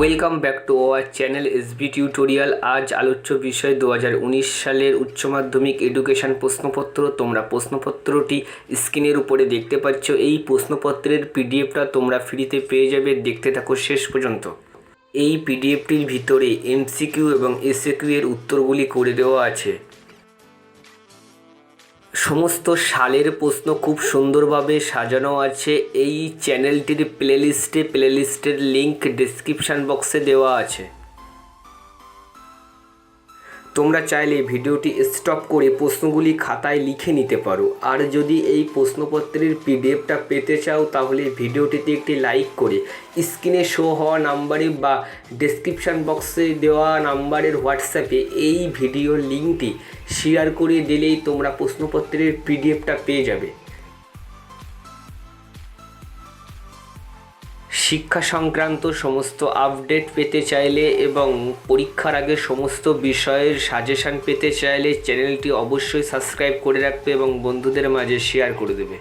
Welcome back to our channel SB tutorial. আজ আলোচ্য বিষয় 2019 সালের উচ্চ মাধ্যমিক এডুকেশন প্রশ্নপত্র। তোমরা প্রশ্নপত্রটি স্ক্রিনের উপরে দেখতে পাচ্ছ। এই প্রশ্নপত্রের পিডিএফটা তোমরা ফ্রিতে পেয়ে যাবে, দেখতে থাকো শেষ পর্যন্ত। এই পিডিএফটির ভিতরে এমসিকিউ এবং এসএকিউ এর উত্তরগুলি করে দেওয়া আছে। সমস্ত সালের প্রশ্ন খুব সুন্দরভাবে সাজানো আছে। এই চ্যানেলটির প্লেলিস্টের লিংক ডেসক্রিপশান বক্সে দেওয়া আছে। তোমরা চাইলে ভিডিওটি স্টপ করে প্রশ্নগুলি খাতায় লিখে নিতে পারো। আর যদি এই প্রশ্নপত্রের পিডিএফটা পেতে চাও তাহলে ভিডিওটিতে একটি লাইক করে স্ক্রিনে শো হওয়া নাম্বারে বা ডেসক্রিপশান বক্সে দেওয়া নাম্বারের হোয়াটসঅ্যাপে এই ভিডিওর লিঙ্কটি শেয়ার করে দিলেই তোমরা প্রশ্নপত্রের পিডিএফটা পেয়ে যাবে। শিক্ষা সংক্রান্ত সমস্ত আপডেট পেতে চাইলে এবং পরীক্ষার আগে সমস্ত বিষয়ের সাজেশান পেতে চাইলে চ্যানেলটি অবশ্যই সাবস্ক্রাইব করে রাখবে এবং বন্ধুদের মাঝে শেয়ার করে দেবে।